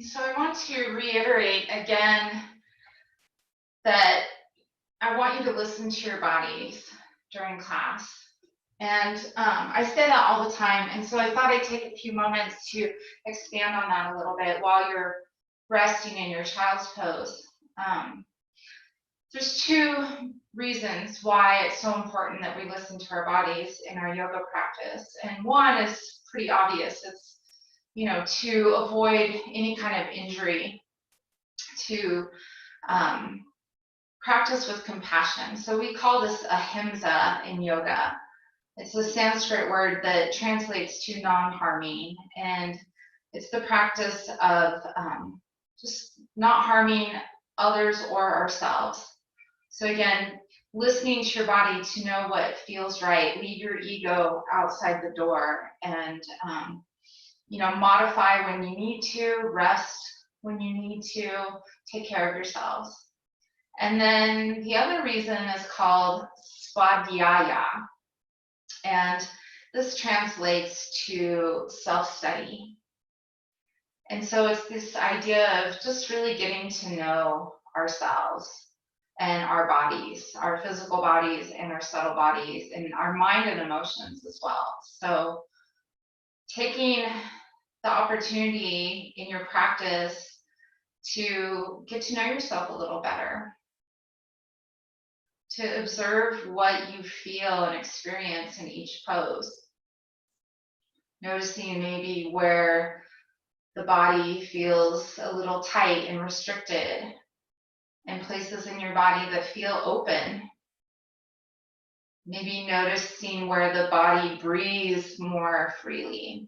So I want to reiterate again that I want you to listen to your bodies during class. And I say that all the time. And so I thought I'd take a few moments to expand on that a little bit while you're resting in your child's pose. There's two reasons why it's so important that we listen to our bodies in our yoga practice. And one is pretty obvious. It's, to avoid any kind of injury, to practice with compassion. So we call this Ahimsa in yoga. It's a Sanskrit word that translates to non-harming, and it's the practice of just not harming others or ourselves. So again, listening to your body to know what feels right. Leave your ego outside the door, and modify when you need to, rest when you need to, take care of yourselves. And then the other reason is called Svadhyaya, and this translates to self-study. And so it's this idea of just really getting to know ourselves and our bodies, our physical bodies and our subtle bodies, and our mind and emotions as well. So taking the opportunity in your practice to get to know yourself a little better, to observe what you feel and experience in each pose. Noticing maybe where the body feels a little tight and restricted, and places in your body that feel open. Maybe noticing where the body breathes more freely.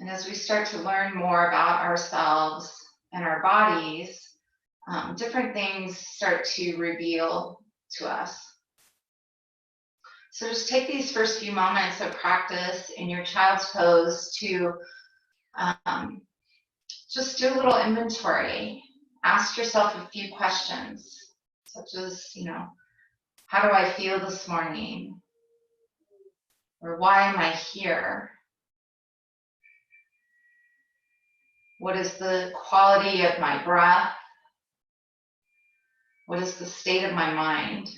And as we start to learn more about ourselves and our bodies, different things start to reveal to us. So just take these first few moments of practice in your child's pose to just do a little inventory. Ask yourself a few questions, such as, how do I feel this morning? Or why am I here? What is the quality of my breath? What is the state of my mind?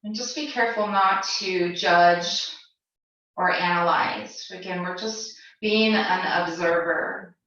And just be careful not to judge or analyze. Again, we're just being an observer.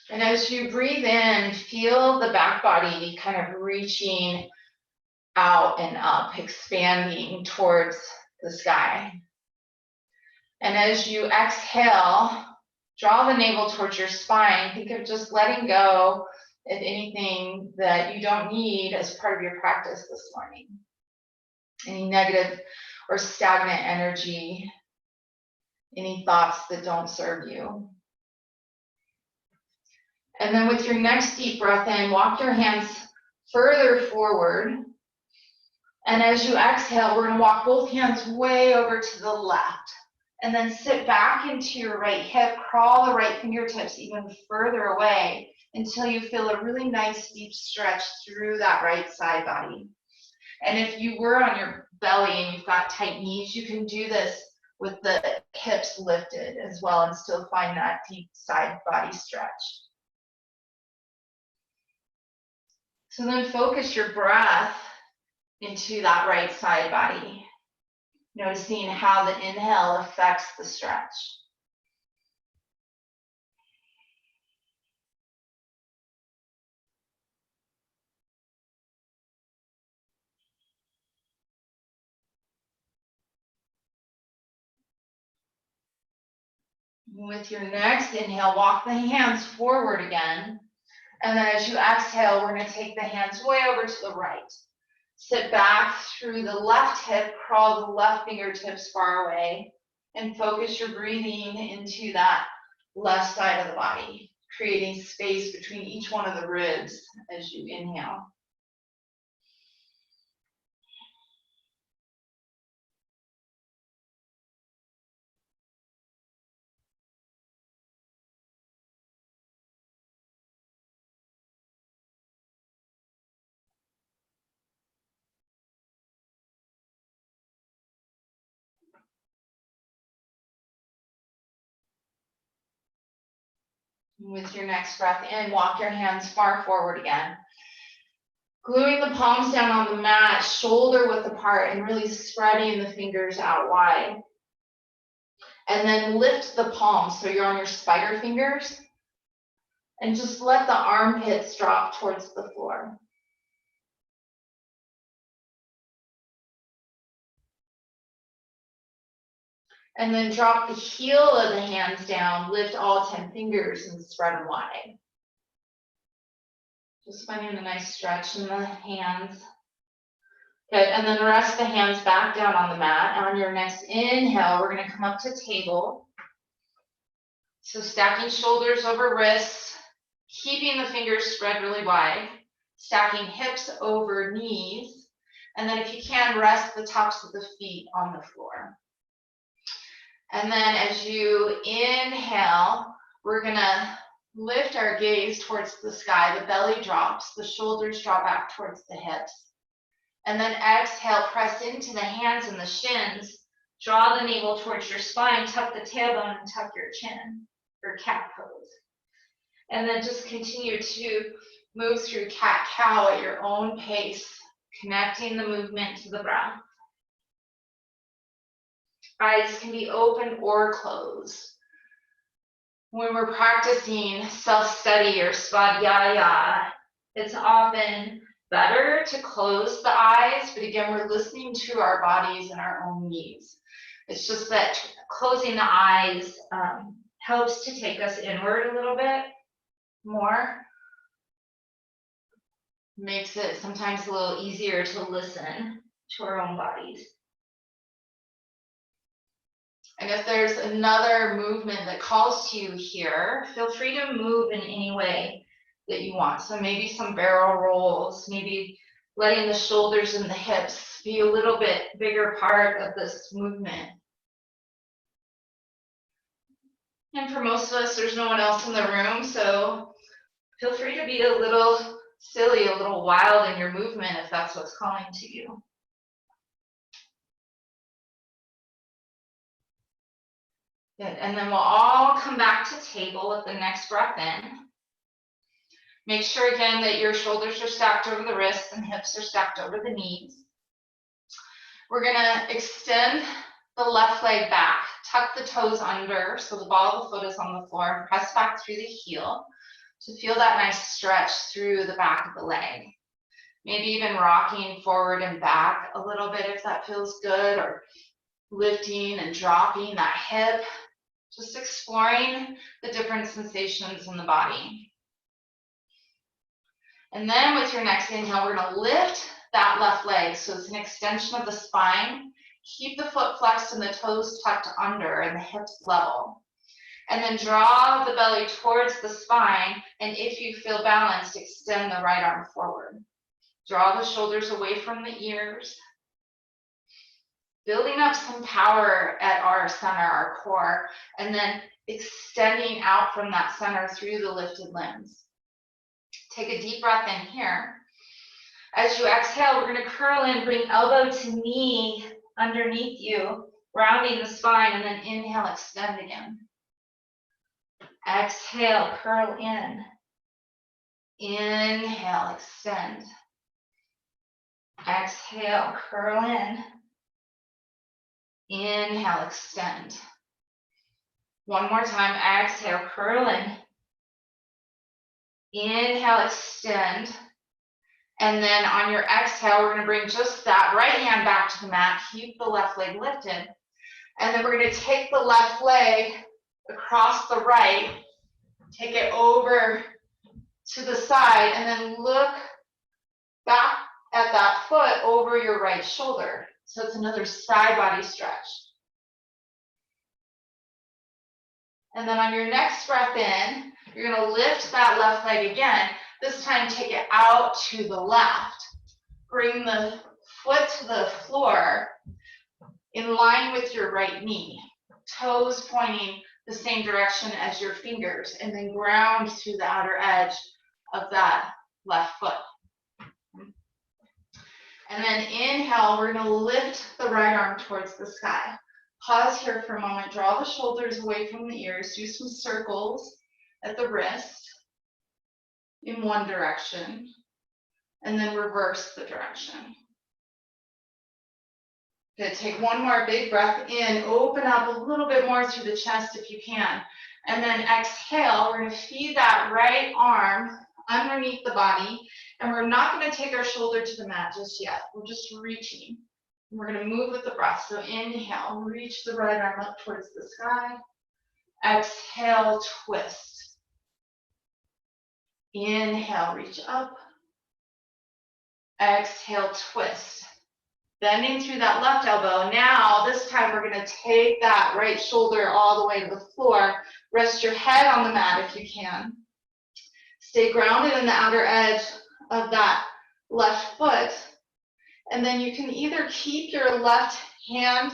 And as you breathe in, feel the back body kind of reaching out and up, expanding towards the sky. And as you exhale, draw the navel towards your spine. Think of just letting go of anything that you don't need as part of your practice this morning. Any negative or stagnant energy, any thoughts that don't serve you. And then with your next deep breath in, walk your hands further forward. And as you exhale, we're going to walk both hands way over to the left. And then sit back into your right hip, crawl the right fingertips even further away until you feel a really nice deep stretch through that right side body. And if you were on your belly and you've got tight knees, you can do this with the hips lifted as well and still find that deep side body stretch. So then focus your breath into that right side body, noticing how the inhale affects the stretch. With your next inhale, walk the hands forward again. And then as you exhale, we're gonna take the hands way over to the right. Sit back through the left hip, crawl the left fingertips far away, and focus your breathing into that left side of the body, creating space between each one of the ribs as you inhale. With your next breath in, walk your hands far forward again. Gluing the palms down on the mat, shoulder width apart, and really spreading the fingers out wide. And then lift the palms so you're on your spider fingers. And just let the armpits drop towards the floor. And then drop the heel of the hands down, lift all 10 fingers and spread them wide. Just finding a nice stretch in the hands. Good, and then rest the hands back down on the mat. On your next inhale, we're gonna come up to table. So stacking shoulders over wrists, keeping the fingers spread really wide, stacking hips over knees, and then if you can, rest the tops of the feet on the floor. And then as you inhale, we're gonna lift our gaze towards the sky, the belly drops, the shoulders draw back towards the hips. And then exhale, press into the hands and the shins, draw the navel towards your spine, tuck the tailbone and tuck your chin for cat pose. And then just continue to move through cat-cow at your own pace, connecting the movement to the breath. Eyes can be open or closed. When we're practicing self-study or Svadhyaya, it's often better to close the eyes, but again, we're listening to our bodies and our own needs. It's just that closing the eyes helps to take us inward a little bit more. Makes it sometimes a little easier to listen to our own bodies. And if there's another movement that calls to you here, feel free to move in any way that you want. So maybe some barrel rolls, maybe letting the shoulders and the hips be a little bit bigger part of this movement. And for most of us, there's no one else in the room, so feel free to be a little silly, a little wild in your movement if that's what's calling to you. Good, and then we'll all come back to table with the next breath in. Make sure again that your shoulders are stacked over the wrists and hips are stacked over the knees. We're gonna extend the left leg back, tuck the toes under so the ball of the foot is on the floor, and press back through the heel to feel that nice stretch through the back of the leg. Maybe even rocking forward and back a little bit if that feels good, or lifting and dropping that hip. Just exploring the different sensations in the body. And then with your next inhale, we're gonna lift that left leg. So it's an extension of the spine. Keep the foot flexed and the toes tucked under and the hips level. And then draw the belly towards the spine. And if you feel balanced, extend the right arm forward. Draw the shoulders away from the ears. Building up some power at our center, our core, and then extending out from that center through the lifted limbs. Take a deep breath in here. As you exhale, we're going to curl in, bring elbow to knee underneath you, rounding the spine, and then inhale, extend again. Exhale, curl in. Inhale, extend. Exhale, curl in. Inhale, extend. One more time, exhale, curl in. Inhale, extend. And then on your exhale, we're going to bring just that right hand back to the mat. Keep the left leg lifted. And then we're going to take the left leg across the right. Take it over to the side, and then look back at that foot over your right shoulder. So it's another side body stretch. And then on your next breath in, you're going to lift that left leg again. This time take it out to the left. Bring the foot to the floor in line with your right knee. Toes pointing the same direction as your fingers, and then ground to the outer edge of that left foot. And then inhale, we're going to lift the right arm towards the sky. Pause here for a moment, draw the shoulders away from the ears, do some circles at the wrist in one direction, and then reverse the direction. Good, take one more big breath in, open up a little bit more through the chest if you can, and then exhale, we're going to feed that right arm underneath the body, and we're not going to take our shoulder to the mat just yet, we're just reaching. We're going to move with the breath. So inhale, reach the right arm up towards the sky. Exhale, twist. Inhale, reach up. Exhale, twist. Bending through that left elbow. Now, this time we're going to take that right shoulder all the way to the floor. Rest your head on the mat if you can. Stay grounded in the outer edge of that left foot. And then you can either keep your left hand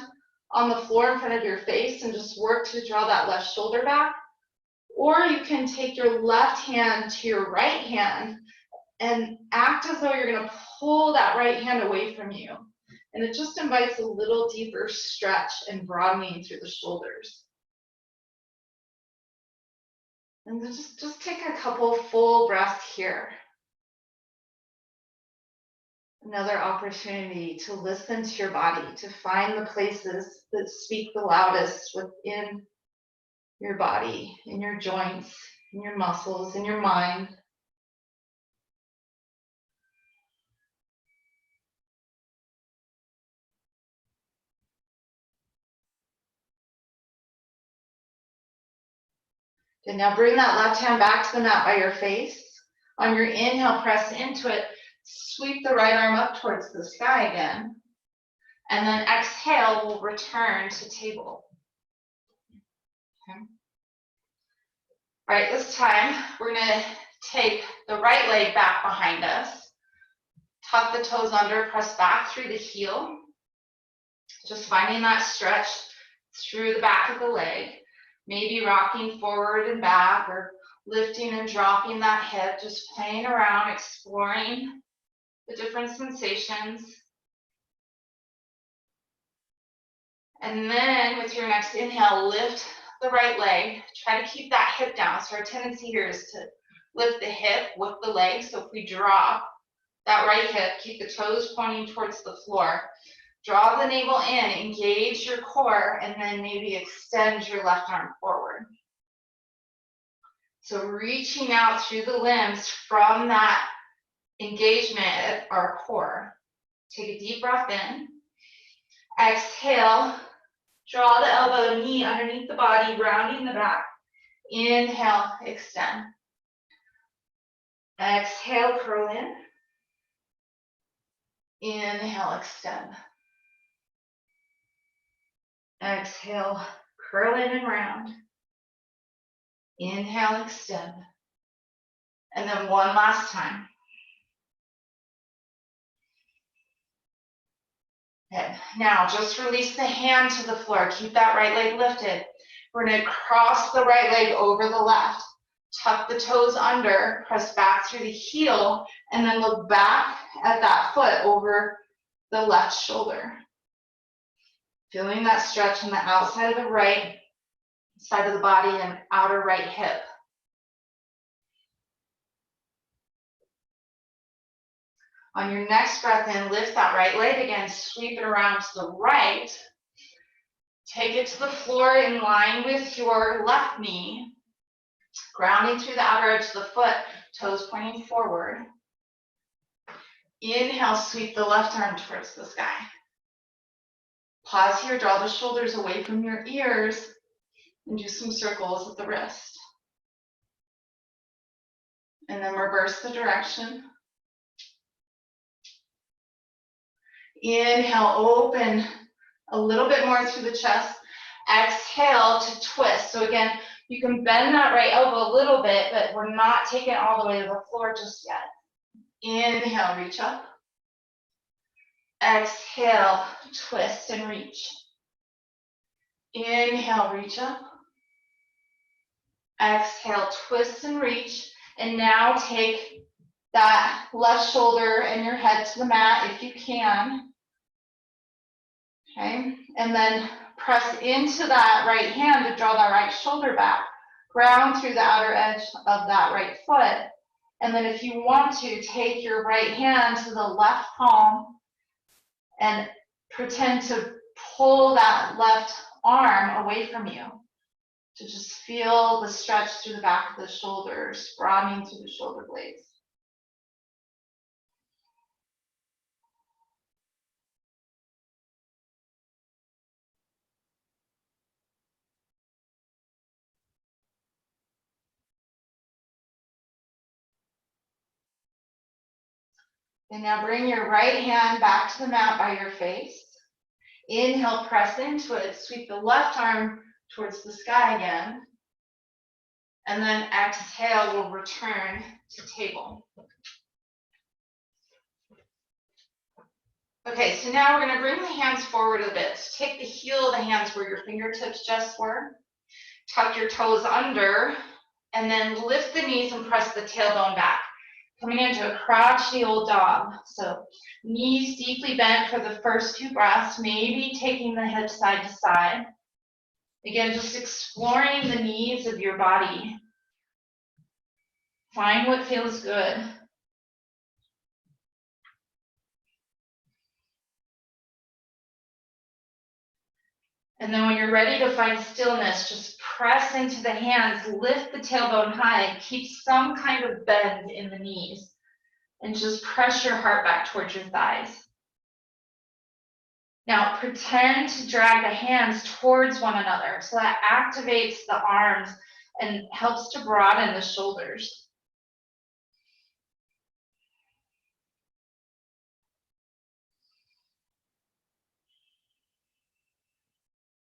on the floor in front of your face and just work to draw that left shoulder back, or you can take your left hand to your right hand and act as though you're going to pull that right hand away from you. And it just invites a little deeper stretch and broadening through the shoulders. And then just take a couple full breaths here. Another opportunity to listen to your body, to find the places that speak the loudest within your body, in your joints, in your muscles, in your mind. Good, now bring that left hand back to the mat by your face. On your inhale, press into it. Sweep the right arm up towards the sky again. And then exhale, we'll return to table. Okay. All right, this time we're going to take the right leg back behind us. Tuck the toes under, press back through the heel. Just finding that stretch through the back of the leg. Maybe rocking forward and back, or lifting and dropping that hip, just playing around, exploring the different sensations. And then with your next inhale, lift the right leg. Try to keep that hip down. So our tendency here is to lift the hip with the leg. So if we drop that right hip, keep the toes pointing towards the floor. Draw the navel in, engage your core, and then maybe extend your left arm forward. So reaching out through the limbs from that engagement at our core. Take a deep breath in. Exhale, draw the elbow and knee underneath the body, rounding the back. Inhale, extend. Exhale, curl in. Inhale, extend. Exhale, curl in and round. Inhale, extend. And then one last time. Good. Now just release the hand to the floor. Keep that right leg lifted. We're going to cross the right leg over the left. Tuck the toes under, press back through the heel, and then look back at that foot over the left shoulder. Feeling that stretch on the outside of the right side of the body and outer right hip. On your next breath in, lift that right leg again, sweep it around to the right. Take it to the floor in line with your left knee, grounding through the outer edge of the foot, toes pointing forward. Inhale, sweep the left arm towards the sky. Pause here, draw the shoulders away from your ears, and do some circles at the wrist. And then reverse the direction. Inhale, open a little bit more through the chest. Exhale to twist. So again, you can bend that right elbow a little bit, but we're not taking it all the way to the floor just yet. Inhale, reach up. Exhale, twist and reach. Inhale, reach up. Exhale, twist and reach. And now take that left shoulder and your head to the mat if you can. Okay, and then press into that right hand to draw that right shoulder back. Ground through the outer edge of that right foot. And then if you want to, take your right hand to the left palm and pretend to pull that left arm away from you. To just feel the stretch through the back of the shoulders, broadening through the shoulder blades. And now bring your right hand back to the mat by your face. Inhale, press into it. Sweep the left arm towards the sky again. And then exhale, we'll return to table. Okay, so now we're going to bring the hands forward a bit. So take the heel of the hands where your fingertips just were. Tuck your toes under. And then lift the knees and press the tailbone back. Coming into a crouchy old dog. So knees deeply bent for the first few breaths, maybe taking the hips side to side. Again, just exploring the needs of your body. Find what feels good. And then when you're ready to find stillness, just press into the hands, lift the tailbone high, keep some kind of bend in the knees, and just press your heart back towards your thighs. Now pretend to drag the hands towards one another, so that activates the arms and helps to broaden the shoulders.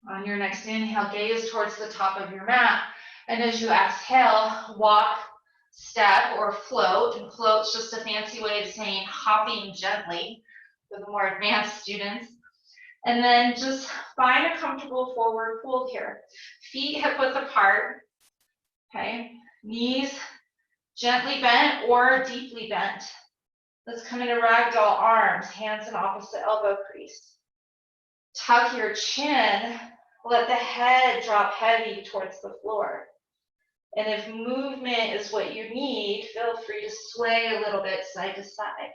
On your next inhale, gaze towards the top of your mat. And as you exhale, walk, step, or float. And float's just a fancy way of saying hopping gently for the more advanced students. And then just find a comfortable forward fold here. Feet hip width apart. Okay. Knees gently bent or deeply bent. Let's come into ragdoll arms, hands in opposite elbow crease. Tuck your chin. Let the head drop heavy towards the floor. And if movement is what you need, feel free to sway a little bit side to side.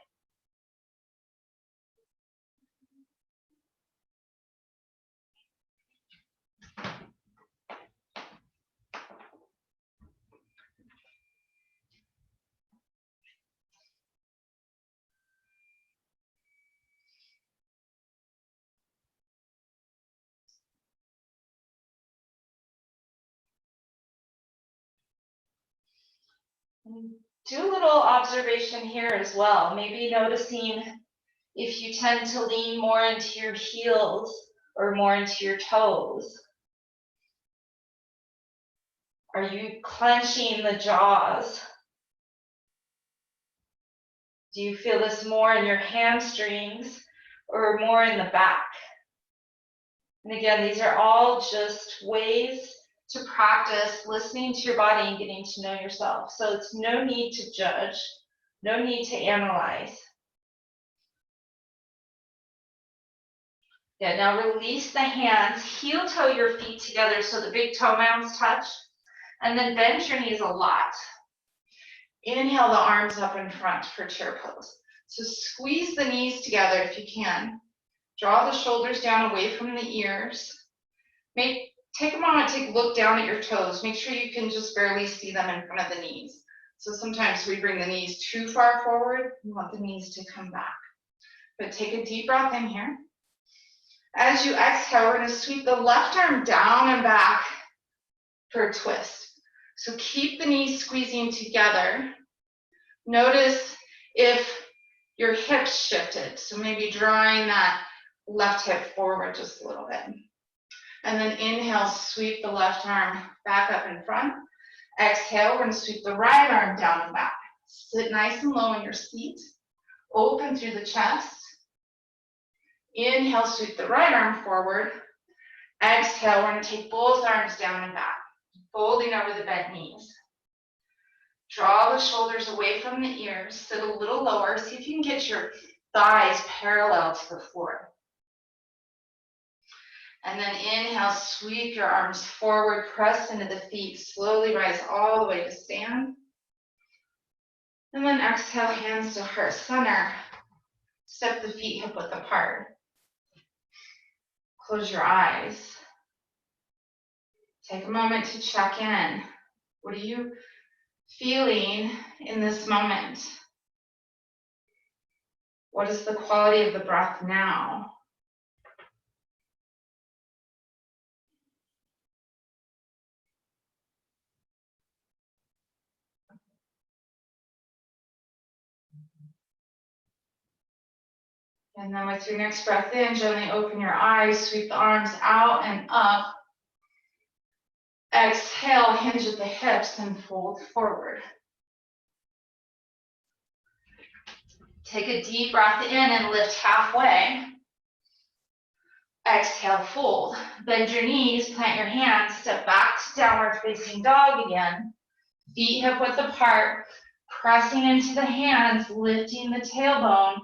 Do a little observation here as well. Maybe noticing if you tend to lean more into your heels or more into your toes. Are you clenching the jaws? Do you feel this more in your hamstrings or more in the back? And again, these are all just ways to practice listening to your body and getting to know yourself. So it's no need to judge, no need to analyze. Yeah, now release the hands, heel toe your feet together so the big toe mounds touch, and then bend your knees a lot. Inhale the arms up in front for chair pose. So squeeze the knees together if you can. Draw the shoulders down away from the ears. Take a moment to look down at your toes. Make sure you can just barely see them in front of the knees. So sometimes we bring the knees too far forward. We want the knees to come back. But take a deep breath in here. As you exhale, we're going to sweep the left arm down and back for a twist. So keep the knees squeezing together. Notice if your hips shifted. So maybe drawing that left hip forward just a little bit. And then inhale, sweep the left arm back up in front. Exhale, we're going to sweep the right arm down and back. Sit nice and low in your seat. Open through the chest. Inhale, sweep the right arm forward. Exhale, we're going to take both arms down and back, folding over the bent knees. Draw the shoulders away from the ears, sit a little lower. See if you can get your thighs parallel to the floor. And then inhale, sweep your arms forward, press into the feet, slowly rise all the way to stand. And then exhale, hands to heart center. Step the feet hip width apart. Close your eyes. Take a moment to check in. What are you feeling in this moment? What is the quality of the breath now? And then with your next breath in, gently open your eyes, sweep the arms out and up. Exhale, hinge at the hips and fold forward. Take a deep breath in and lift halfway. Exhale, fold. Bend your knees, plant your hands, step back to downward facing dog again. Feet hip width apart, pressing into the hands, lifting the tailbone,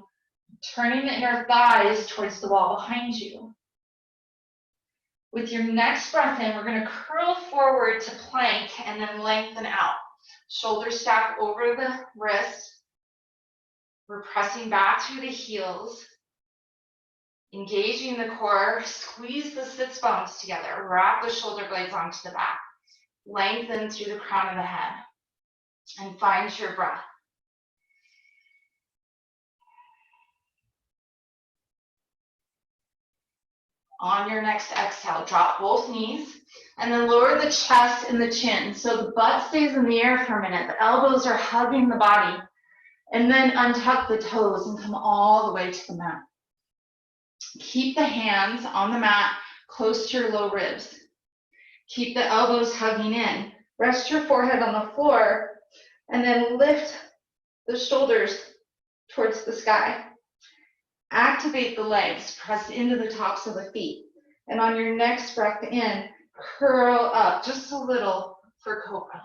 turning the inner thighs towards the wall behind you. With your next breath in, we're going to curl forward to plank and then lengthen out. Shoulders stack over the wrist. We're pressing back through the heels, engaging the core, squeeze the sits bones together, wrap the shoulder blades onto the back, lengthen through the crown of the head, and find your breath. On your next exhale, drop both knees, and then lower the chest and the chin. So the butt stays in the air for a minute, the elbows are hugging the body, and then untuck the toes and come all the way to the mat. Keep the hands on the mat close to your low ribs. Keep the elbows hugging in. Rest your forehead on the floor, and then lift the shoulders towards the sky. Activate the legs, press into the tops of the feet. And on your next breath in, curl up just a little for cobra.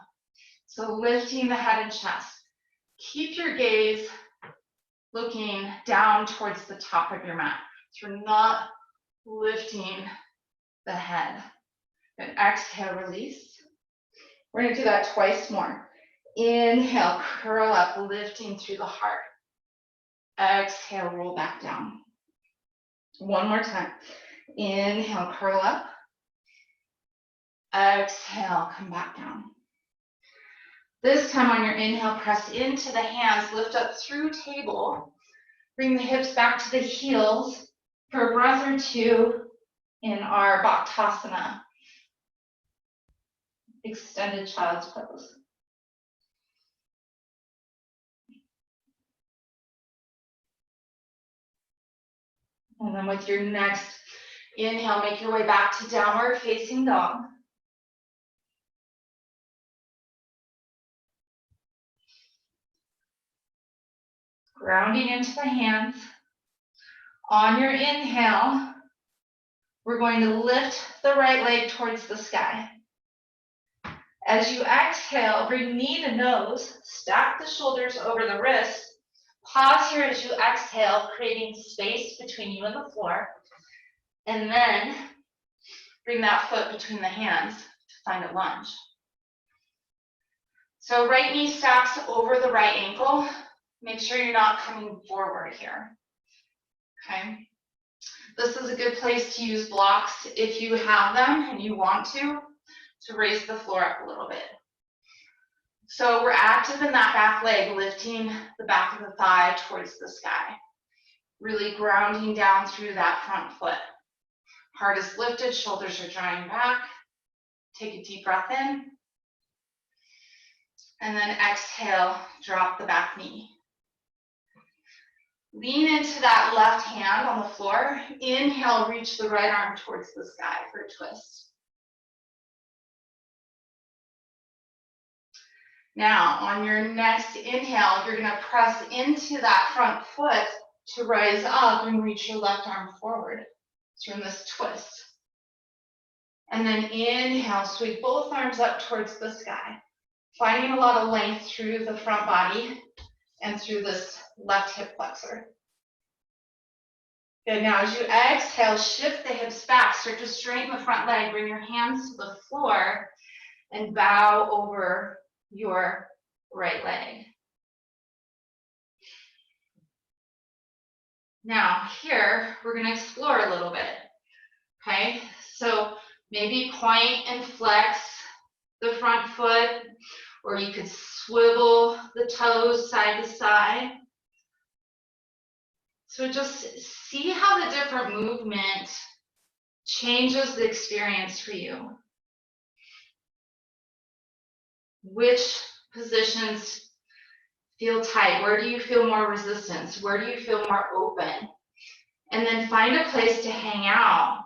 So lifting the head and chest. Keep your gaze looking down towards the top of your mat. So you're not lifting the head. And exhale, release. We're going to do that twice more. Inhale, curl up, lifting through the heart. Exhale, roll back down. One more time. Inhale, curl up. Exhale, come back down. This time on your inhale, press into the hands, lift up through table. Bring the hips back to the heels for a breath or two in our Bhaktasana, extended child's pose. And then with your next inhale, make your way back to downward facing dog. Grounding into the hands. On your inhale, we're going to lift the right leg towards the sky. As you exhale, bring knee to nose, stack the shoulders over the wrist. Pause here as you exhale, creating space between you and the floor. And then bring that foot between the hands to find a lunge. So right knee stacks over the right ankle. Make sure you're not coming forward here. Okay. This is a good place to use blocks if you have them and you want to raise the floor up a little bit. So we're active in that back leg, lifting the back of the thigh towards the sky. Really grounding down through that front foot. Heart is lifted, shoulders are drawing back. Take a deep breath in. And then exhale, drop the back knee. Lean into that left hand on the floor. Inhale, reach the right arm towards the sky for a twist. Now, on your next inhale, you're going to press into that front foot to rise up and reach your left arm forward. So in this twist. And then inhale, sweep both arms up towards the sky, finding a lot of length through the front body and through this left hip flexor. Good, now as you exhale, shift the hips back, start to straighten the front leg, bring your hands to the floor and bow over your right leg. Now here, we're gonna explore a little bit, okay? So maybe point and flex the front foot, or you could swivel the toes side to side. So just see how the different movement changes the experience for you. Which positions feel tight? Where do you feel more resistance? Where do you feel more open? And then find a place to hang out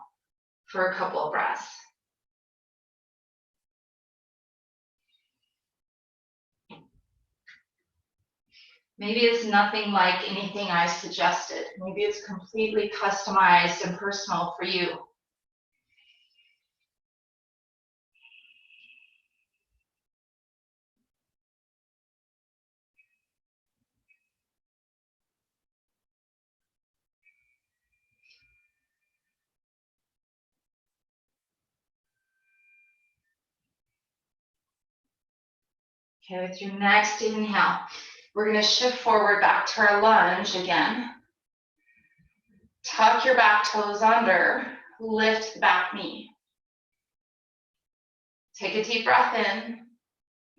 for a couple of breaths. Maybe it's nothing like anything I suggested. Maybe it's completely customized and personal for you. Okay, with your next inhale, we're going to shift forward back to our lunge again. Tuck your back toes under, lift the back knee. Take a deep breath in,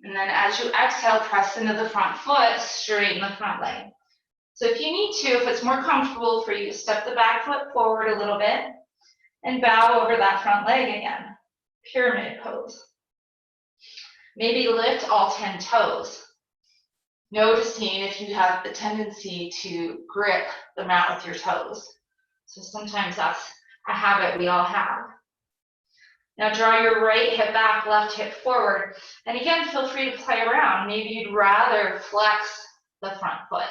and then as you exhale, press into the front foot, straighten the front leg. So if you need to, if it's more comfortable for you, step the back foot forward a little bit and bow over that front leg again. Pyramid pose. Maybe lift all 10 toes. Noticing if you have the tendency to grip the mat with your toes. So sometimes that's a habit we all have. Now draw your right hip back, left hip forward. And again, feel free to play around. Maybe you'd rather flex the front foot.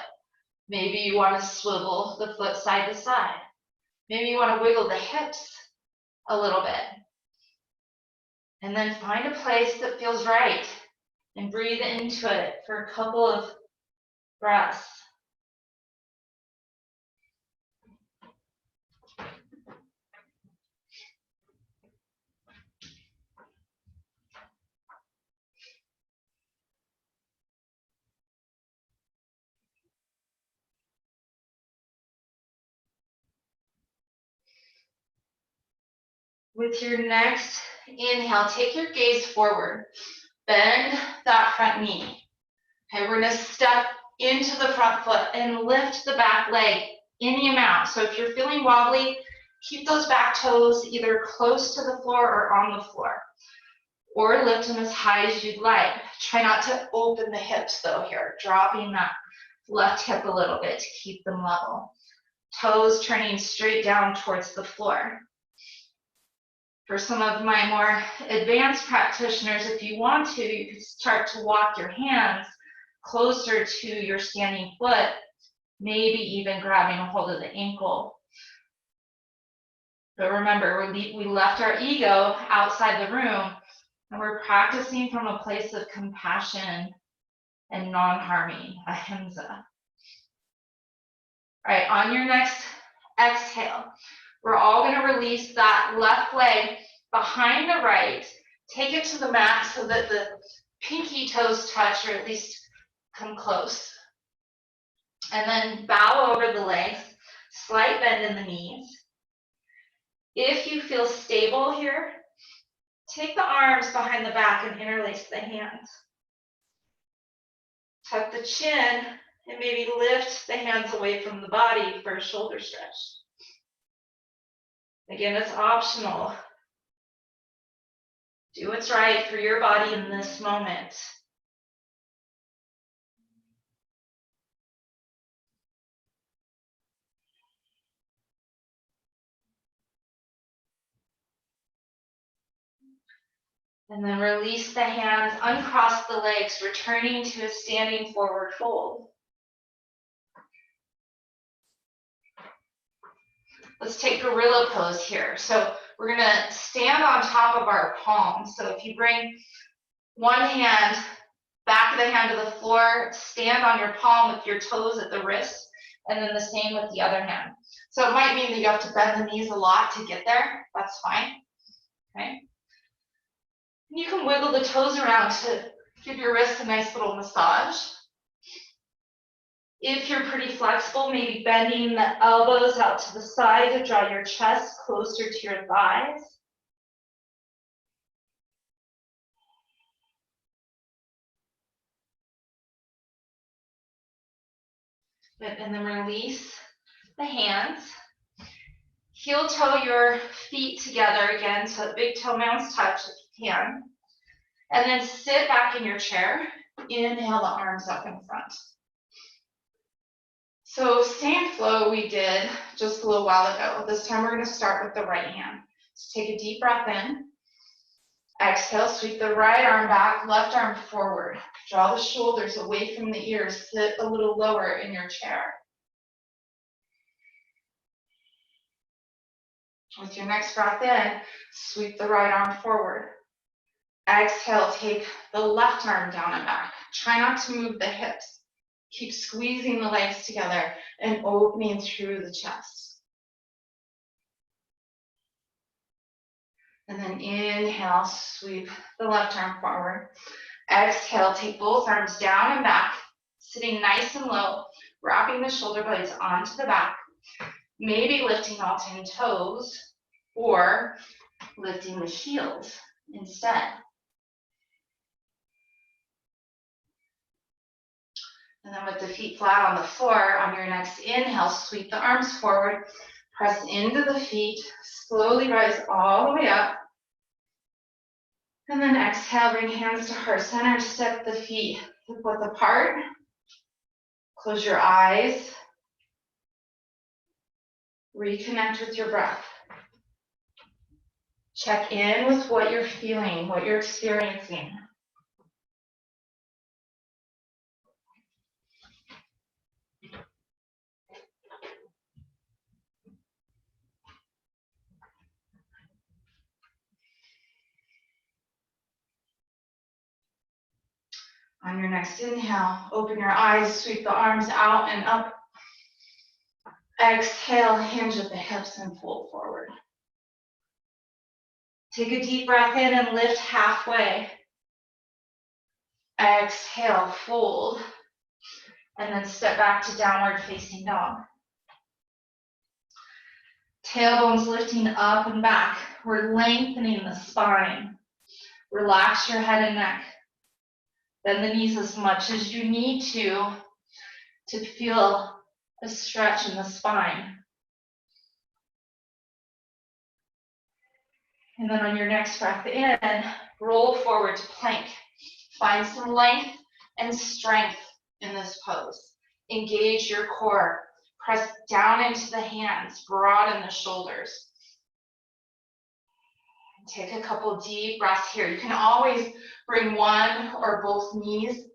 Maybe you want to swivel the foot side to side. Maybe you want to wiggle the hips a little bit. And then find a place that feels right and breathe into it for a couple of breaths. With your next inhale, take your gaze forward. Bend that front knee. Okay, we're gonna step into the front foot and lift the back leg any amount. So if you're feeling wobbly, keep those back toes either close to the floor or on the floor, or lift them as high as you'd like. Try not to open the hips though here, dropping that left hip a little bit to keep them level. Toes turning straight down towards the floor. For some of my more advanced practitioners, if you want to, you could start to walk your hands closer to your standing foot, maybe even grabbing a hold of the ankle. But remember, we left our ego outside the room, and we're practicing from a place of compassion and non-harming, ahimsa. All right, on your next exhale, we're all going to release that left leg behind the right, take it to the mat so that the pinky toes touch, or at least come close. And then bow over the legs, slight bend in the knees. If you feel stable here, take the arms behind the back and interlace the hands. Tuck the chin and maybe lift the hands away from the body for a shoulder stretch. Again, it's optional. Do what's right for your body in this moment. And then release the hands, uncross the legs, returning to a standing forward fold. Let's take gorilla pose here. So we're gonna stand on top of our palms. So if you bring one hand, back of the hand to the floor, stand on your palm with your toes at the wrist, and then the same with the other hand. So it might mean that you have to bend the knees a lot to get there. That's fine, okay? You can wiggle the toes around to give your wrists a nice little massage. If you're pretty flexible, maybe bending the elbows out to the side to draw your chest closer to your thighs. And then release the hands. Heel toe your feet together again, so big toe mounds touch if you can. And then sit back in your chair. Inhale the arms up in front. So same flow we did just a little while ago. This time we're going to start with the right hand. So take a deep breath in. Exhale, sweep the right arm back, left arm forward. Draw the shoulders away from the ears. Sit a little lower in your chair. With your next breath in, sweep the right arm forward. Exhale, take the left arm down and back. Try not to move the hips. Keep squeezing the legs together and opening through the chest. And then inhale, sweep the left arm forward. Exhale, take both arms down and back, sitting nice and low, wrapping the shoulder blades onto the back. Maybe lifting all 10 toes or lifting the heels instead. And then with the feet flat on the floor, on your next inhale, sweep the arms forward, press into the feet, slowly rise all the way up. And then exhale, bring hands to heart center, step the feet hip width apart. Close your eyes. Reconnect with your breath. Check in with what you're feeling, what you're experiencing. On your next inhale, open your eyes, sweep the arms out and up. Exhale, hinge at the hips and fold forward. Take a deep breath in and lift halfway. Exhale, fold. And then step back to downward facing dog. Tailbones lifting up and back. We're lengthening the spine. Relax your head and neck. Bend the knees as much as you need to feel a stretch in the spine. And then on your next breath in, roll forward to plank. Find some length and strength in this pose. Engage your core. Press down into the hands, broaden the shoulders. Take a couple deep breaths here. You can always bring one or both knees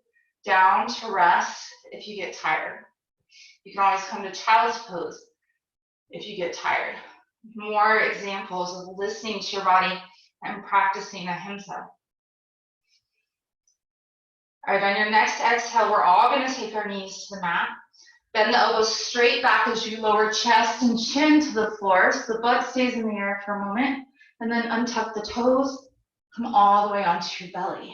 down to rest if you get tired. You can always come to child's pose if you get tired. More examples of listening to your body and practicing Ahimsa. All right, on your next exhale, we're all going to take our knees to the mat. Bend the elbows straight back as you lower chest and chin to the floor, so the butt stays in the air for a moment. And then untuck the toes, come all the way onto your belly.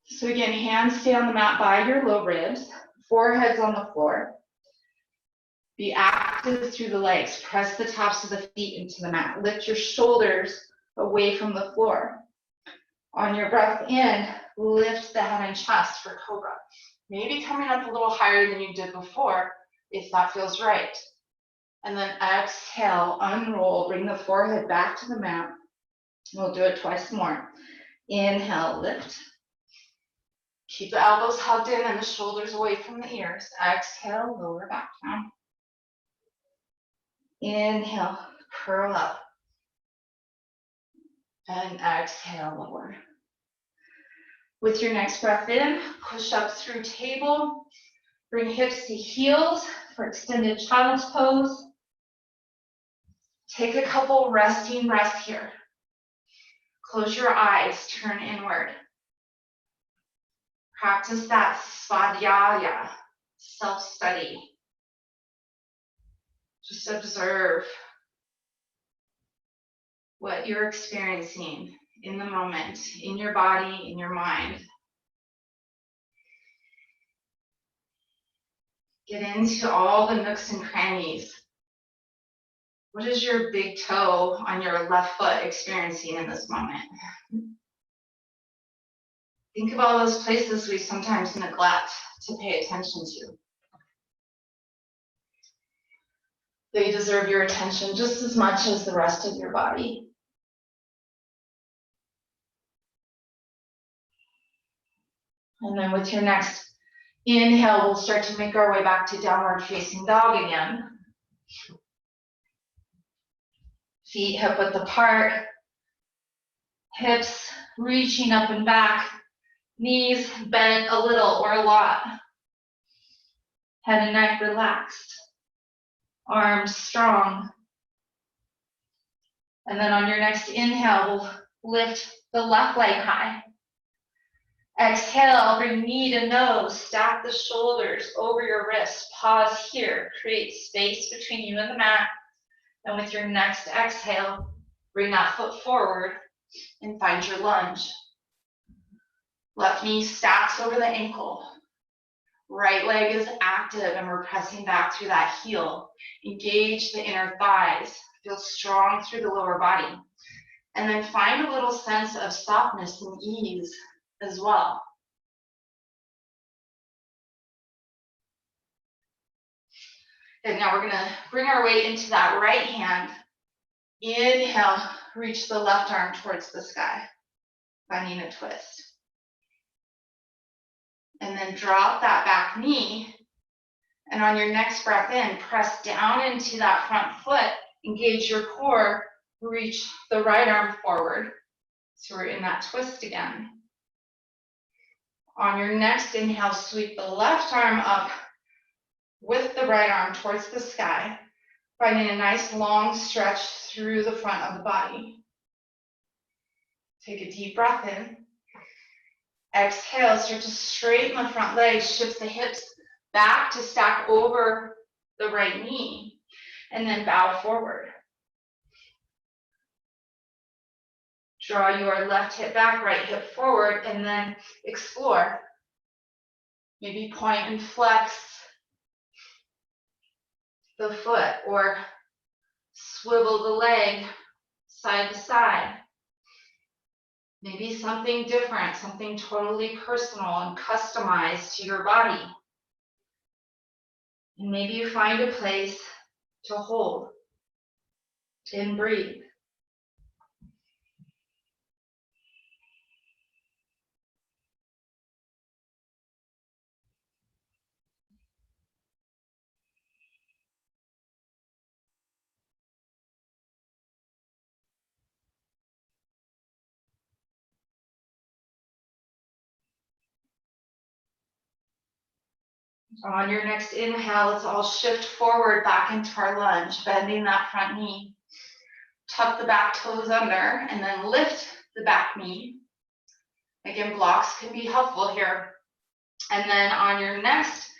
So again, hands stay on the mat by your low ribs, forehead's on the floor. Be active through the legs. Press the tops of the feet into the mat. Lift your shoulders away from the floor. On your breath in, lift the head and chest for cobra. Maybe coming up a little higher than you did before, if that feels right. And then exhale, unroll, bring the forehead back to the mat. We'll do it twice more. Inhale, lift. Keep the elbows hugged in and the shoulders away from the ears. Exhale, lower back down. Inhale, curl up. And exhale, lower. With your next breath in, push up through table. Bring hips to heels for extended child's pose. Take a couple resting breaths here. Close your eyes, turn inward. Practice that Svadhyaya, self-study. Just observe what you're experiencing in the moment, in your body, in your mind. Get into all the nooks and crannies. What is your big toe on your left foot experiencing in this moment? Think of all those places we sometimes neglect to pay attention to. They deserve your attention just as much as the rest of your body. And then with your next inhale, we'll start to make our way back to downward facing dog again. Feet hip width apart, hips reaching up and back, knees bent a little or a lot. Head and neck relaxed, arms strong. And then on your next inhale, we'll lift the left leg high. Exhale, bring knee to nose, stack the shoulders over your wrists. Pause here, create space between you and the mat. And with your next exhale, bring that foot forward and find your lunge. Left knee stacks over the ankle. Right leg is active and we're pressing back through that heel. Engage the inner thighs. Feel strong through the lower body. And then find a little sense of softness and ease as well. And now we're gonna bring our weight into that right hand. Inhale, reach the left arm towards the sky, finding a twist. And then drop that back knee. And on your next breath in, press down into that front foot, engage your core, reach the right arm forward. So we're in that twist again. On your next inhale, sweep the left arm up with the right arm towards the sky, finding a nice long stretch through the front of the body. Take a deep breath in. Exhale, start to straighten the front leg, shift the hips back to stack over the right knee, and then bow forward. Draw your left hip back, right hip forward, and then explore. Maybe point and flex the foot or swivel the leg side to side. Maybe something different, something totally personal and customized to your body. And maybe you find a place to hold and breathe. On your next inhale, let's all shift forward back into our lunge, bending that front knee. Tuck the back toes under and then lift the back knee. Again, blocks can be helpful here. And then on your next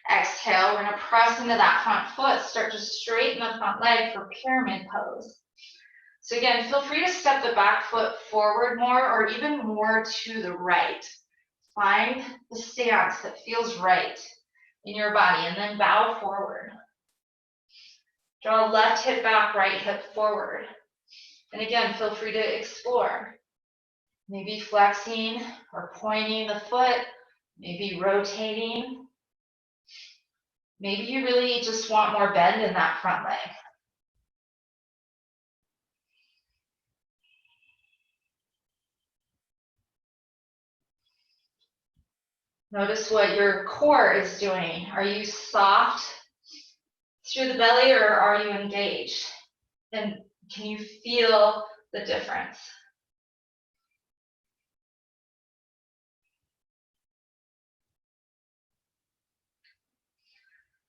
exhale, we're going to press into that front foot, start to straighten the front leg for pyramid pose. So again, feel free to step the back foot forward more or even more to the right. Find the stance that feels right in your body and then bow forward. Draw left hip back, right hip forward. And again, feel free to explore. Maybe flexing or pointing the foot, maybe rotating. Maybe you really just want more bend in that front leg. Notice what your core is doing. Are you soft through the belly or are you engaged? And can you feel the difference?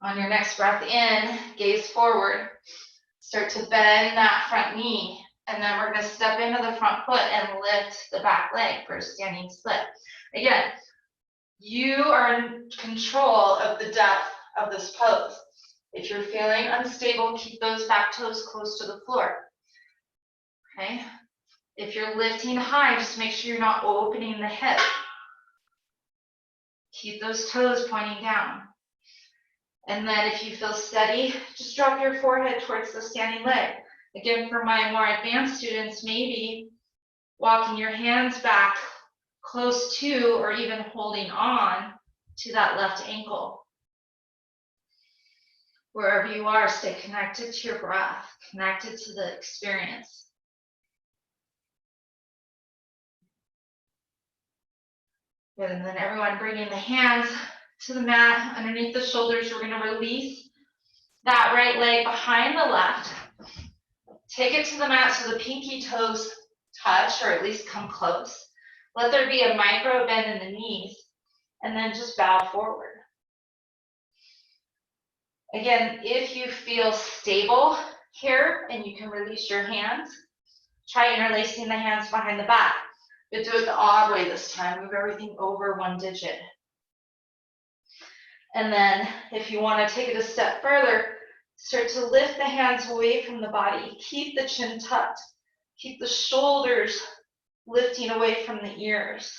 On your next breath in, gaze forward. Start to bend that front knee. And then we're going to step into the front foot and lift the back leg for a standing split. Again, you are in control of the depth of this pose. If you're feeling unstable, keep those back toes close to the floor. Okay? If you're lifting high, just make sure you're not opening the hip. Keep those toes pointing down. And then if you feel steady, just drop your forehead towards the standing leg. Again, for my more advanced students, maybe walking your hands back close to or even holding on to that left ankle. Wherever you are, stay connected to your breath, connected to the experience. Good, and then everyone bringing the hands to the mat underneath the shoulders. We're going to release that right leg behind the left. Take it to the mat so the pinky toes touch, or at least come close. Let there be a micro bend in the knees, and then just bow forward. Again, if you feel stable here and you can release your hands, try interlacing the hands behind the back. But do it the odd way this time. Move everything over one digit. And then if you want to take it a step further, start to lift the hands away from the body. Keep the chin tucked. Keep the shoulders lifting away from the ears.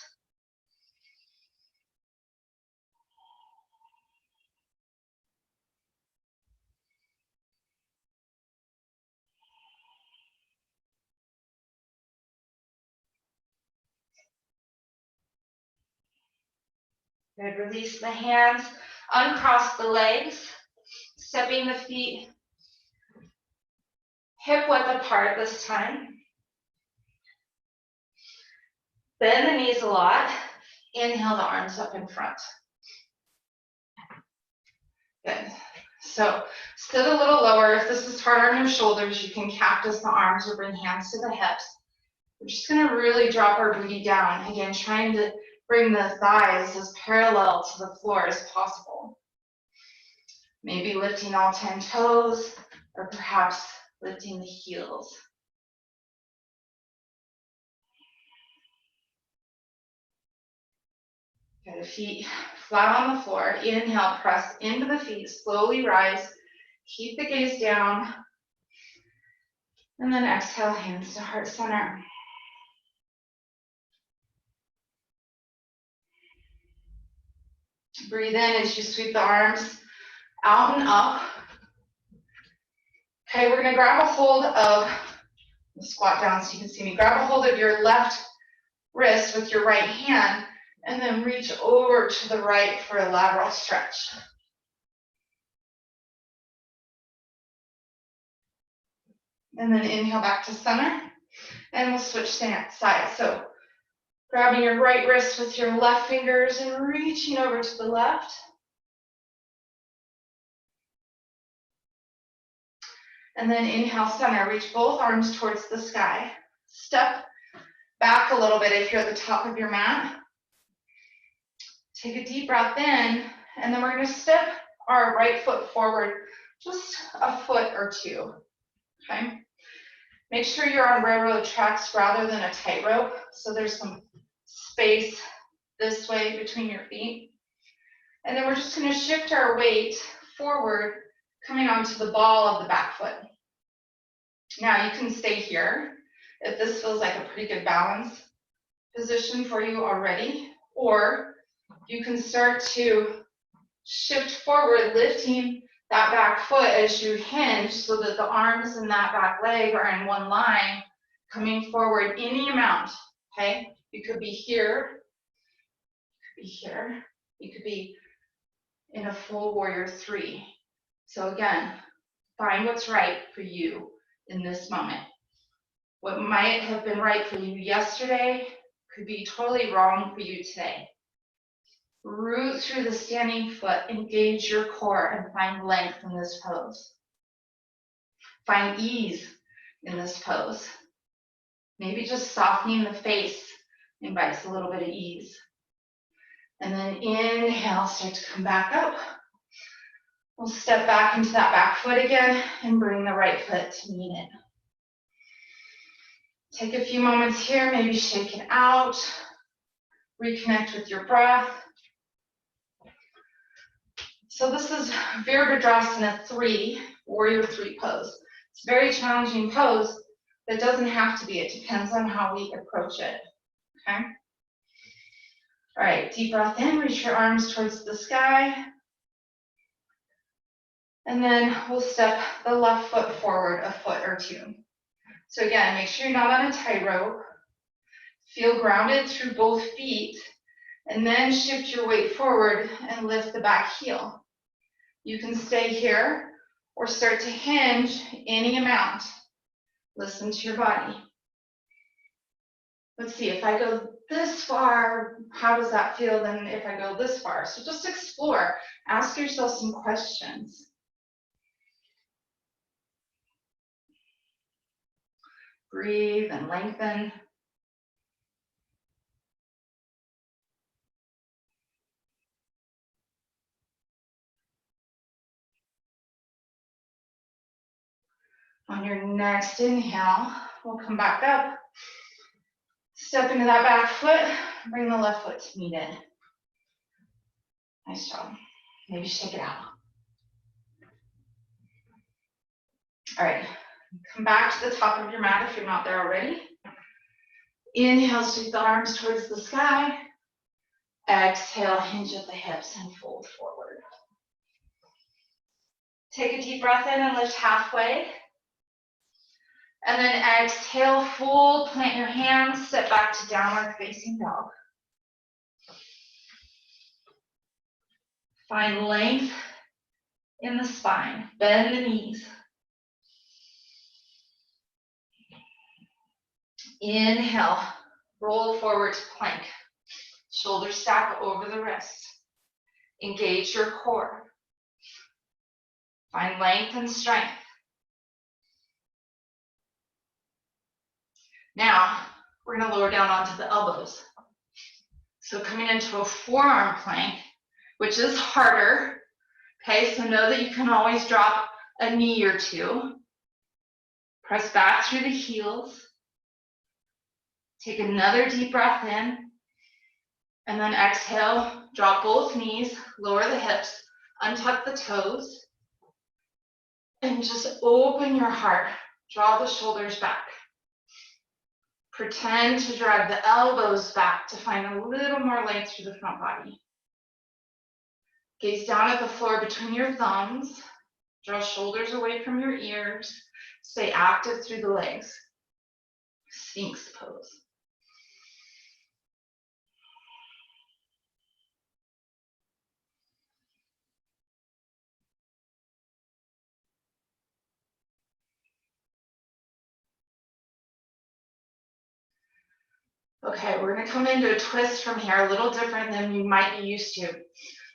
Good. Release the hands, uncross the legs, stepping the feet hip width apart this time. Bend the knees a lot. Inhale the arms up in front. Good. So sit a little lower. If this is hard on your shoulders, you can cactus the arms or bring hands to the hips. We're just going to really drop our booty down. Again, trying to bring the thighs as parallel to the floor as possible. Maybe lifting all 10 toes, or perhaps lifting the heels. Get the feet flat on the floor. Inhale, press into the feet, slowly rise. Keep the gaze down. And then exhale, hands to heart center. Breathe in as you sweep the arms out and up. Okay, we're going to grab a hold of, squat down so you can see me. Grab a hold of your left wrist with your right hand, and then reach over to the right for a lateral stretch. And then inhale back to center, and we'll switch sides. So grabbing your right wrist with your left fingers and reaching over to the left. And then inhale center, reach both arms towards the sky. Step back a little bit if you're at the top of your mat. Take a deep breath in, and then we're going to step our right foot forward just a foot or two. Okay? Make sure you're on railroad tracks rather than a tightrope, so there's some space this way between your feet. And then we're just going to shift our weight forward, coming onto the ball of the back foot. Now you can stay here if this feels like a pretty good balance position for you already, or you can start to shift forward, lifting that back foot as you hinge so that the arms and that back leg are in one line, coming forward any amount, okay? You could be here, you could be here, you could be in a full warrior 3. So again, find what's right for you in this moment. What might have been right for you yesterday could be totally wrong for you today. Root through the standing foot, engage your core, and find length in this pose. Find ease in this pose. Maybe just softening the face invites a little bit of ease. And then inhale, start to come back up. We'll step back into that back foot again and bring the right foot to meet it. Take a few moments here, maybe shake it out, reconnect with your breath. So this is Virabhadrasana 3, Warrior 3 pose. It's a very challenging pose, but it doesn't have to be. It depends on how we approach it, okay? All right, deep breath in, reach your arms towards the sky. And then we'll step the left foot forward a foot or two. So again, make sure you're not on a tightrope. Feel grounded through both feet, and then shift your weight forward and lift the back heel. You can stay here or start to hinge any amount. Listen to your body. Let's see, if I go this far, how does that feel then if I go this far? So just explore, ask yourself some questions. Breathe and lengthen. On your next inhale, we'll come back up. Step into that back foot, bring the left foot to meet it. Nice job. Maybe shake it out. All right, come back to the top of your mat if you're not there already. Inhale, sweep the arms towards the sky. Exhale, hinge at the hips and fold forward. Take a deep breath in and lift halfway. And then exhale, fold, plant your hands, step back to downward facing dog. Find length in the spine, bend the knees. Inhale, roll forward to plank. Shoulders stack over the wrists. Engage your core. Find length and strength. Now, we're going to lower down onto the elbows. So coming into a forearm plank, which is harder. Okay, so know that you can always drop a knee or two. Press back through the heels. Take another deep breath in. And then exhale, drop both knees, lower the hips, untuck the toes. And just open your heart. Draw the shoulders back. Pretend to drag the elbows back to find a little more length through the front body. Gaze down at the floor between your thumbs. Draw shoulders away from your ears. Stay active through the legs. Sphinx pose. Okay, we're going to come into a twist from here, a little different than you might be used to.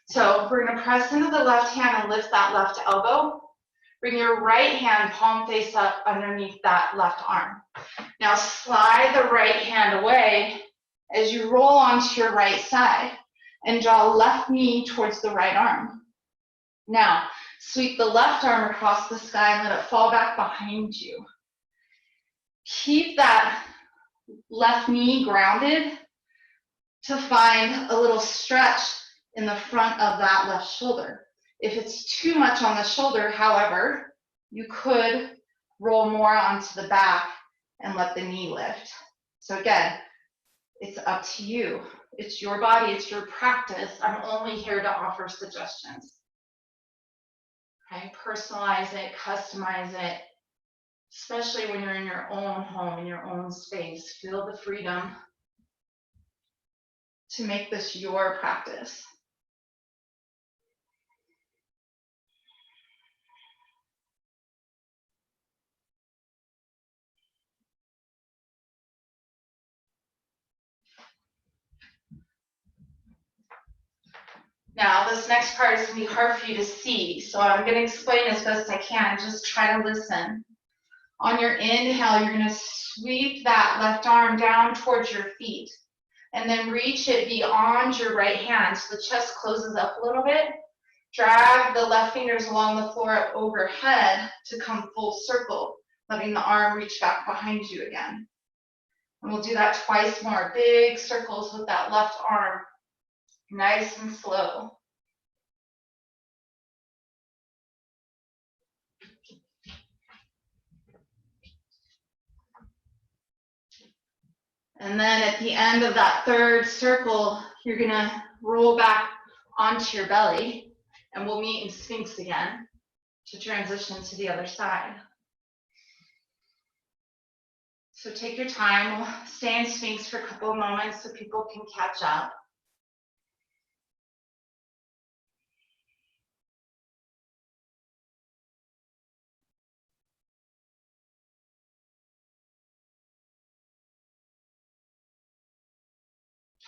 So we're going to press into the left hand and lift that left elbow. Bring your right hand palm face up underneath that left arm. Now slide the right hand away as you roll onto your right side and draw left knee towards the right arm. Now sweep the left arm across the sky and let it fall back behind you. Keep that left knee grounded to find a little stretch in the front of that left shoulder. If it's too much on the shoulder, however, you could roll more onto the back and let the knee lift. So again, it's up to you. It's your body, it's your practice. I'm only here to offer suggestions. Okay, personalize it, customize it, especially when you're in your own home, in your own space. Feel the freedom to make this your practice. Now, this next part is going to be hard for you to see, so I'm going to explain as best I can. Just try to listen. On your inhale, you're going to sweep that left arm down towards your feet, and then reach it beyond your right hand so the chest closes up a little bit. Drag the left fingers along the floor overhead to come full circle, letting the arm reach back behind you again. And we'll do that twice more. Big circles with that left arm, nice and slow. And then at the end of that third circle, you're gonna roll back onto your belly, and we'll meet in Sphinx again to transition to the other side. So take your time. We'll stay in Sphinx for a couple of moments so people can catch up.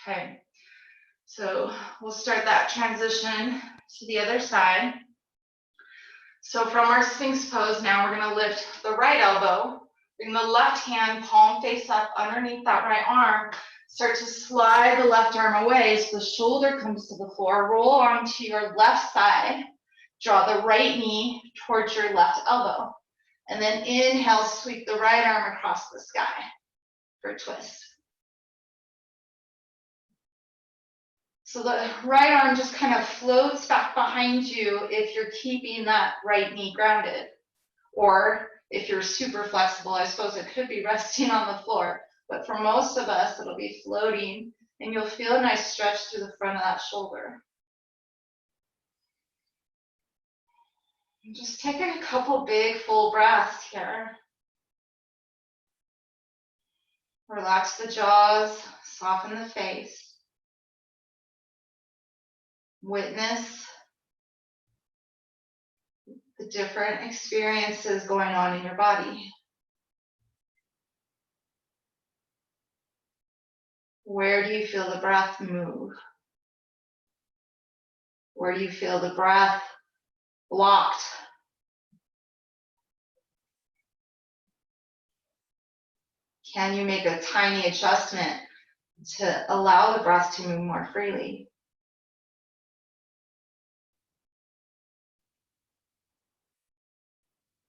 Okay, so we'll start that transition to the other side. So from our Sphinx pose, now we're gonna lift the right elbow, bring the left hand palm face up underneath that right arm, start to slide the left arm away so the shoulder comes to the floor, roll onto your left side, draw the right knee towards your left elbow, and then inhale, sweep the right arm across the sky for a twist. So the right arm just kind of floats back behind you if you're keeping that right knee grounded. Or if you're super flexible, I suppose it could be resting on the floor. But for most of us, it'll be floating, and you'll feel a nice stretch through the front of that shoulder. And just take a couple big full breaths here. Relax the jaws, soften the face. Witness the different experiences going on in your body. Where do you feel the breath move? Where do you feel the breath blocked? Can you make a tiny adjustment to allow the breath to move more freely?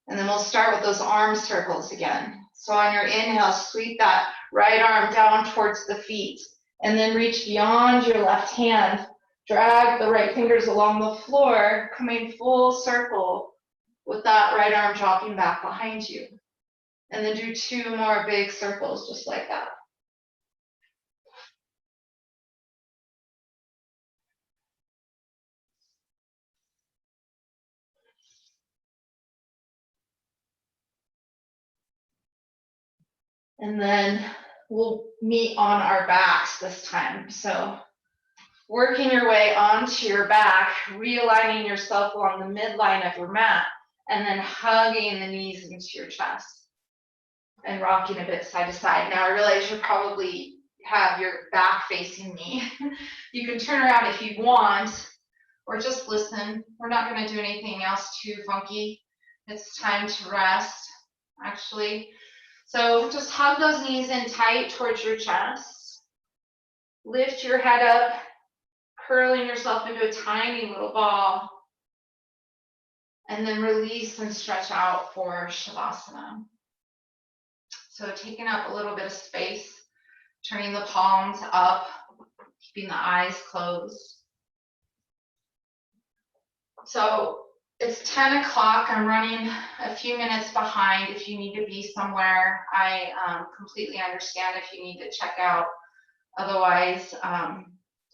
And then we'll start with those arm circles again. So on your inhale, sweep that right arm down towards the feet, and then reach beyond your left hand. Drag the right fingers along the floor, coming full circle with that right arm dropping back behind you. And then do 2 more big circles just like that. And then we'll meet on our backs this time. So working your way onto your back, realigning yourself along the midline of your mat, and then hugging the knees into your chest and rocking a bit side to side. Now I realize you probably have your back facing me. You can turn around if you want, or just listen. We're not going to do anything else too funky. It's time to rest, actually. So just hug those knees in tight towards your chest. Lift your head up, curling yourself into a tiny little ball. And then release and stretch out for Shavasana. So taking up a little bit of space, turning the palms up, keeping the eyes closed. So it's 10 o'clock. I'm running a few minutes behind. If you need to be somewhere, I completely understand if you need to check out. Otherwise,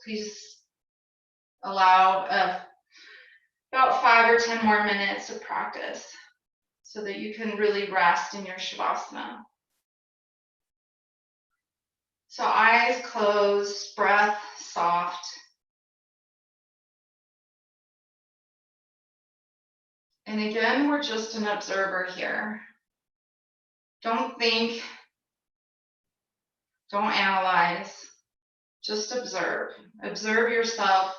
please allow about 5 or 10 more minutes of practice so that you can really rest in your Shavasana. So eyes closed, breath soft. And again, we're just an observer here. Don't think, don't analyze, just observe. Observe yourself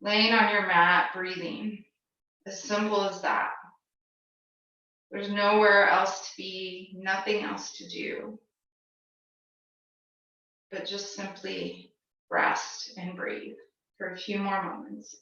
laying on your mat, breathing. As simple as that. There's nowhere else to be, nothing else to do, but just simply rest and breathe for a few more moments.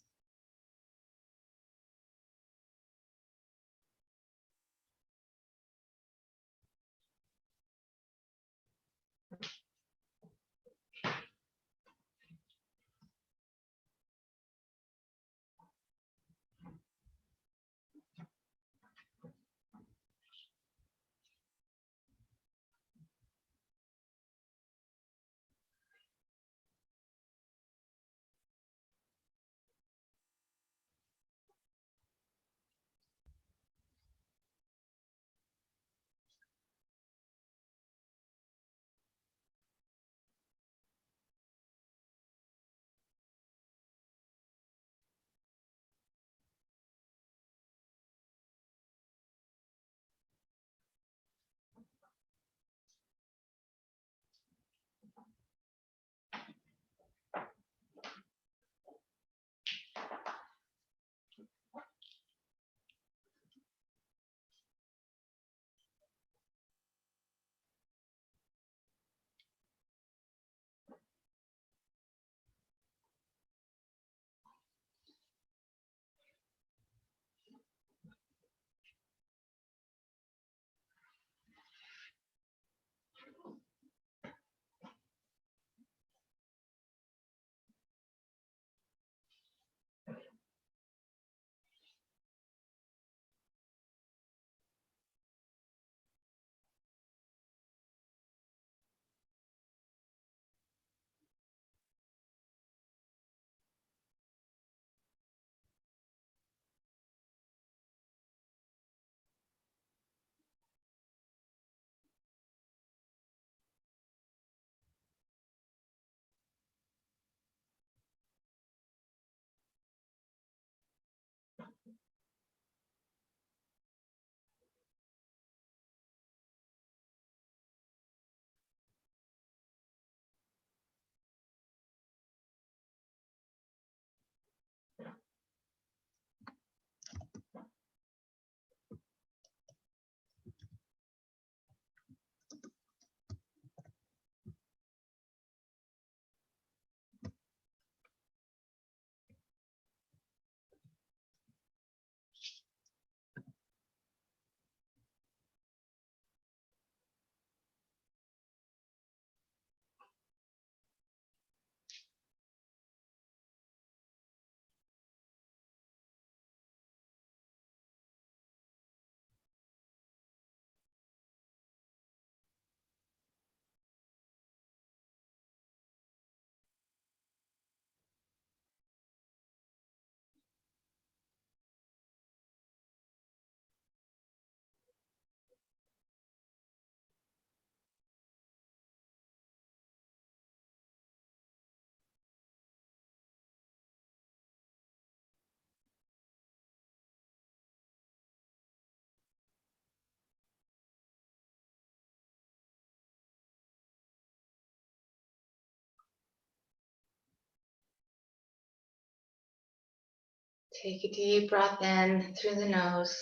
Take a deep breath in through the nose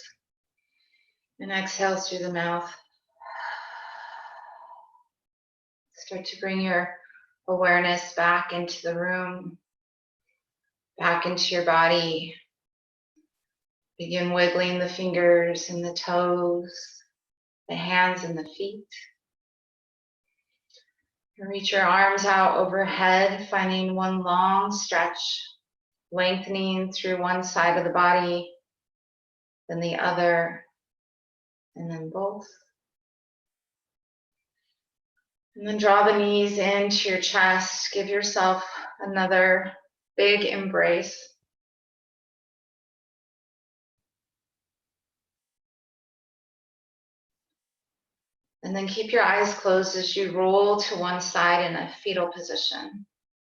and exhale through the mouth. Start to bring your awareness back into the room, back into your body. Begin wiggling the fingers and the toes, the hands and the feet. And reach your arms out overhead, finding one long stretch, lengthening through one side of the body, then the other, and then both. And then draw the knees into your chest. Give yourself another big embrace. And then keep your eyes closed as you roll to one side in a fetal position.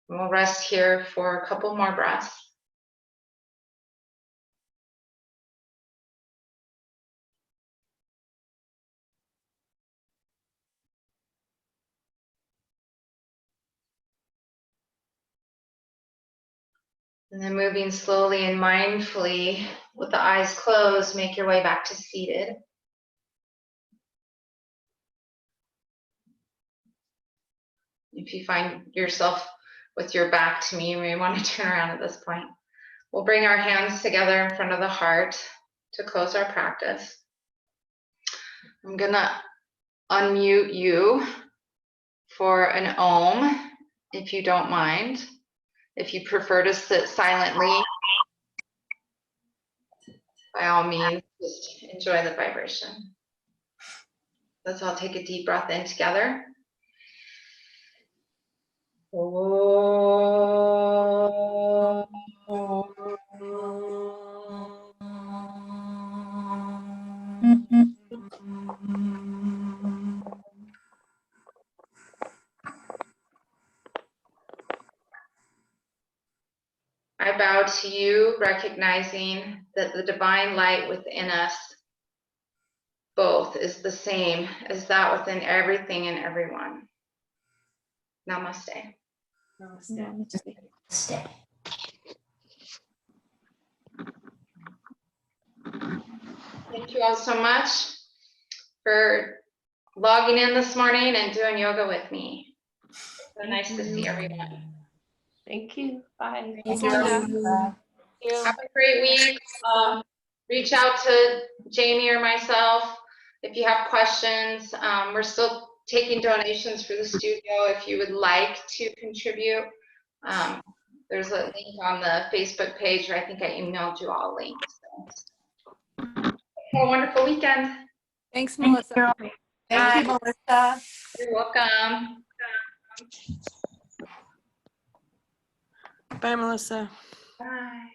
And we'll rest here for a couple more breaths. And then moving slowly and mindfully with the eyes closed, make your way back to seated. If you find yourself with your back to me, you may want to turn around at this point. We'll bring our hands together in front of the heart to close our practice. I'm gonna unmute you for an Om, if you don't mind. If you prefer to sit silently, by all means, just enjoy the vibration. Let's all take a deep breath in together. I bow to you, recognizing that the divine light within us both is the same as that within everything and everyone. Namaste. Namaste. Namaste. Thank you all so much for logging in this morning and doing yoga with me. So nice to see everyone. Thank you. Bye. Thank you. you. Have a great week. Reach out to Jamie or myself if you have questions. We're still taking donations for the studio if you would like to contribute. There's a link on the Facebook page, or I think I emailed you all links. So. Have a wonderful weekend. Thanks, Melissa. Thank you, Melissa. You're welcome. Bye, Melissa. Bye.